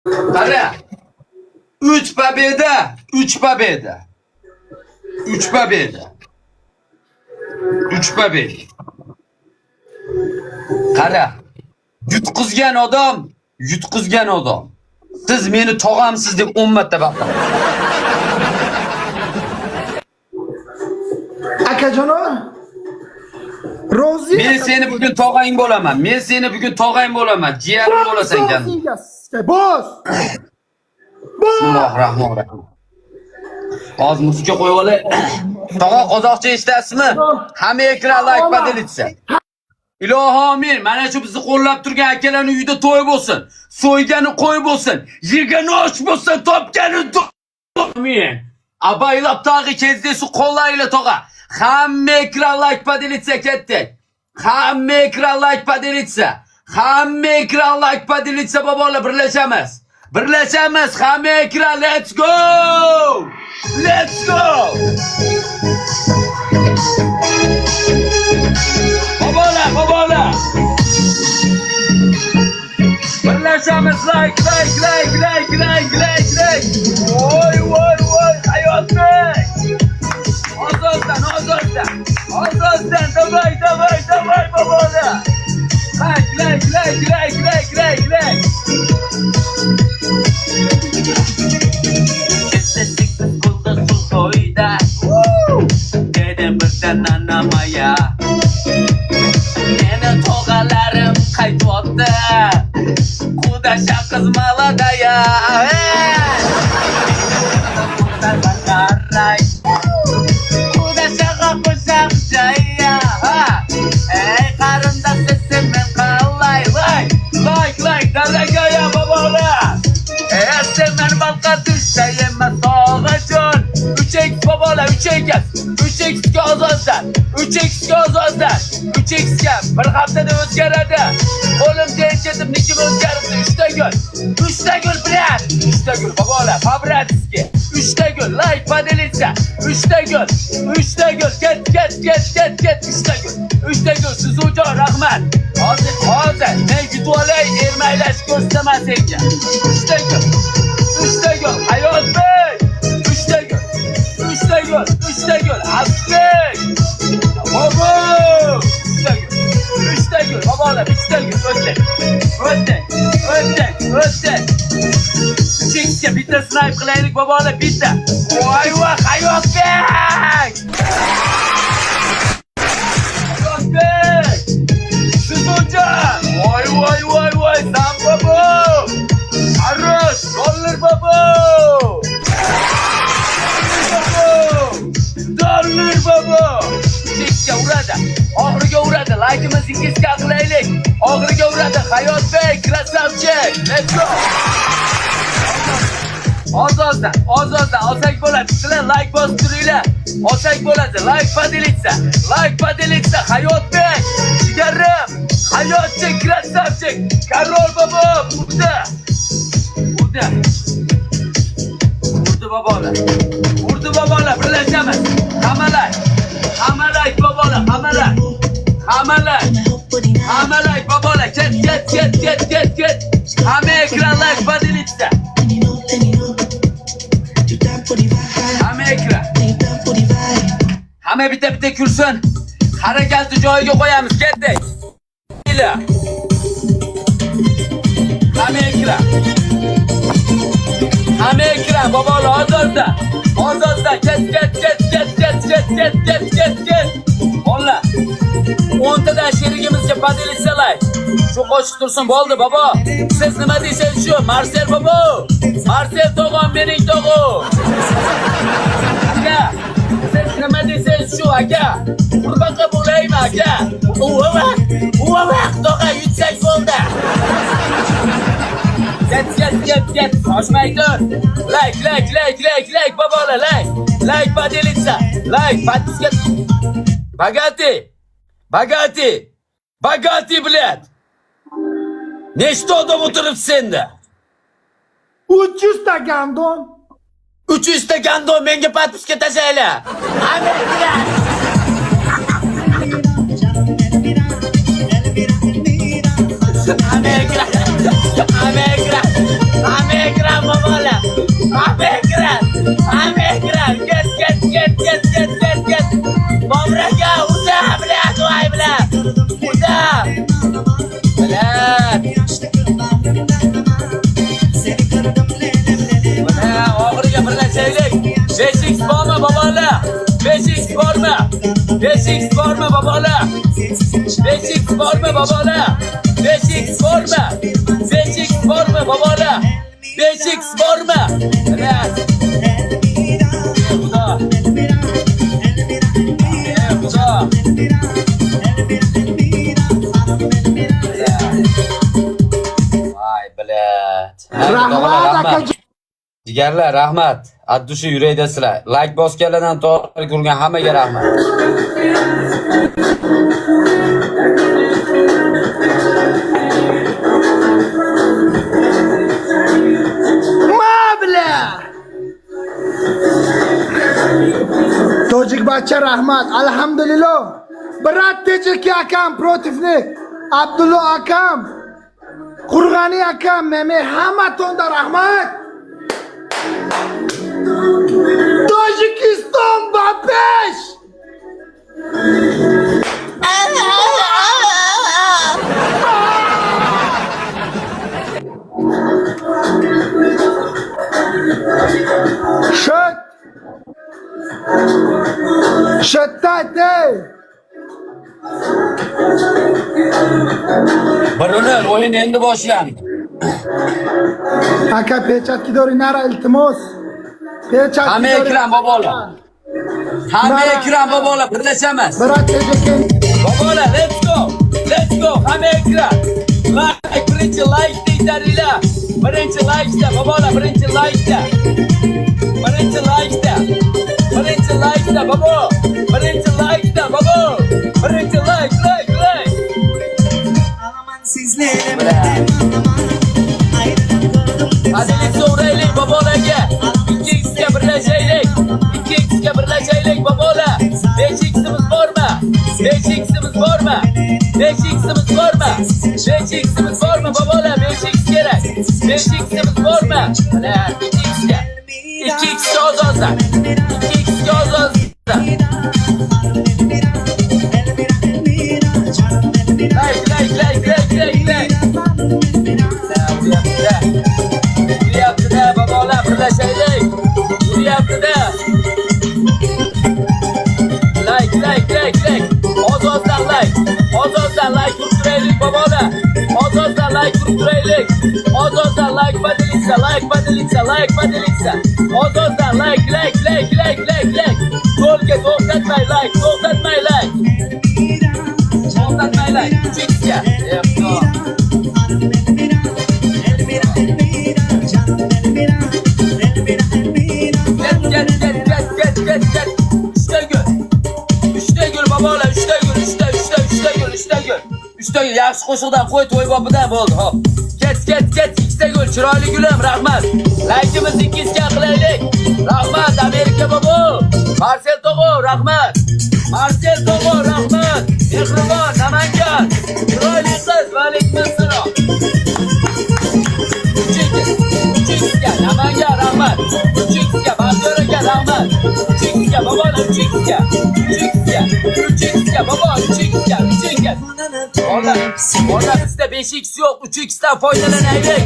Qara. 3 победа, 3 победа. 3 победа. 3 победа. Qara. Yutqizgan odam, yutqizgan odam. Siz meni tog'amsiz deb 10 marta baqirdim. Akajonon. Rozi. Men seni bugun tog'ang bo'laman. Men seni bugun tog'ang bo'laman. Jiyarim bo'lasan ekan. Boss. Bismillahirrohmanirrohim. Hozir musiqa qo'yib olay. Tog'a qozoqcha eshitasizmi? Hamma ekran like podelitsa. Ilohi amin. Mana shu bizni qo'llab turgan akalarning uyida to'y bo'lsin. So'ygani qo'y bo'lsin. Yegani osh bo'lsin, topgani amin. Abaylab tag'i kezdesi qo'llayla tog'a. Hamma ekran like podelitsa ketdik. Hamma ekran like podelitsa. Hamma ekran like podelitsa bobolar birlashamiz. Birlashamiz. Hamma ekran let's go! Let's go! Bobolar. Birlashamiz like. Voy. Hayotbek. Ozoddan. Davay bobolar. Like. Kesesik kulda su to'yda. Dedim birdan anamaya. Meni tog'alarim qaytyapti. Qudasha qiz maladaya. Qudasha qo'sham jaya. Ey qarindosh sen men qalay. Like dalaga bobolar. Sen men balqa tushayman tog'ajon. 3x bobolar 3x. 3x ga ozoddan. 3x ga bir haftada o'zgaradi. Qo'lim tenchitib nikim o'zgaribdi. 3 ta gul bilan. 3 ta gul bobolar. Fabratiski. 3 ta gul like podelitsa. 3 ta gul. Ket. 3 ta gul. Sizga rahmat. Hozir men yutib olay, ermaylash ko'rsaman senga. 3 ta gul. Hayotbek. 3 ta gul. Asbek. Bobo. 3 ta gul. Bobolar 3 ta gul. O'tdik. Chekka bitta snipe qilaylik bobolar bitta. Voy Hayotbek. Sizga. Voy. Sam bobo. Arroz, dollar bobo. Chekka uradi. Oxiriga uradi. Like'imizni qilaylik. Oxiriga uradi. Hayotbek, krasavchik. Let's go. Ozoddan olsak bo'ladi. Sizlar like bosib turinglar. Olsak bo'ladi. Like podelitsa. Hayotbek, jigarim. Hayotchi, krasavchik. Karol bobo, urdi bobolar. Birlashamiz. Hamalak bobolar. Hamalak bobolar. Ket. Hamma ekran like podelitsa. Hamma ekran. Hamma bitta kursin. Harakatni joyiga qo'yamiz. Ketdik. Hamma ekran bobolar ozoddan. Ket. Olla. 10 ta sherigimizga podelitsalar. Shu qo'shiq tursin bo'ldi bobo. Siz nima deysiz shu? Marsel bobo. Marsel tog'am mening tog'am. Aka. Siz nima deysiz shu aka? Qurbaqa bo'laymi aka? Uvaq tog'a yutsak bo'ldi. Ket. Shoshmay tur. Like bobolar, like podelitsa. Like подписка. Bogati, блядь. Nechta odam o'tirib senda? 300 ta gandon. 300 ta gandon menga подписка tashlaylar. Amerika. 5x var mı? 5x var mı babalar? 5x var mı babalar? 5x var mı? 5x var mı babalar? 5x var mı? Evet. Bu da. Bu da. Vay bilet. Rahmat aka. Jigarlar rahmat. Addushi yurakdasizlar. Like bosganlardan to'g'ri ko'rgan hammaga rahmat. Mabla. Tojik bacha rahmat. Alhamdulillah. Brat Tejiki akam protivnik. Abdullo akam. Qurg'ani akam, Meme hamma tonda rahmat. Tojikiston babesh. Shut. Shattate. Birinchi o'yin endi boshlandi. Aka pechatki dori nara iltimos. Pechatki Hamma ekran babolar. Hamma ekran babolar birlashamiz. Brat Tejiki. Babolar, let's go. Let's go. Hamma ekran. Like birinchi like deydilar. Birinchi like'da babolar, birinchi like'da. Birinchi like'da. Birinchi like'da babo. Birinchi like'da babo. Birinchi like. Hadi so'raylik babolarga. 2x'ga birlashaylik. 2x'ga birlashaylik babolar. 5x'imiz bormi? 5x'imiz bormi? 5x'imiz bormi? 5x'imiz bormi babolar? 5x kerak. 5x'imiz bormi? Mana 2x'ga. 2x'ga ozozda. 2x'ga ozozda. Like. Yuriyapti-da babolar birlashaylik. Yuriyapti-da. Like. Ozozdan like. Ozozdan like turaylik babolar. Ozozdan like turaylik. Ozozdan like badilitsa. Ozozdan like. Qo'lga to'xtatmay like. To'xtatmay like. Chekka. Get. Üçte gül babalar, üçte gül. Yaxshi qo'shiqdan qo'y to'y bobidan bo'ldi. Hop. Get. Ikkita gül, chiroyli gulim, rahmat. Like'imizni 2x'ga qilaylik. Rahmat Amerika bobo. Marcel Togo, rahmat. Mehribon Namangan. Chiroyli qiz, alaykumussalom. Chekka, Namangan, rahmat. Chekka, Bag'dorga rahmat. Chekka, babolar, chekka. Babo, chekka. Ola bizda 5x yo'q, 3x'dan foydalanaylik.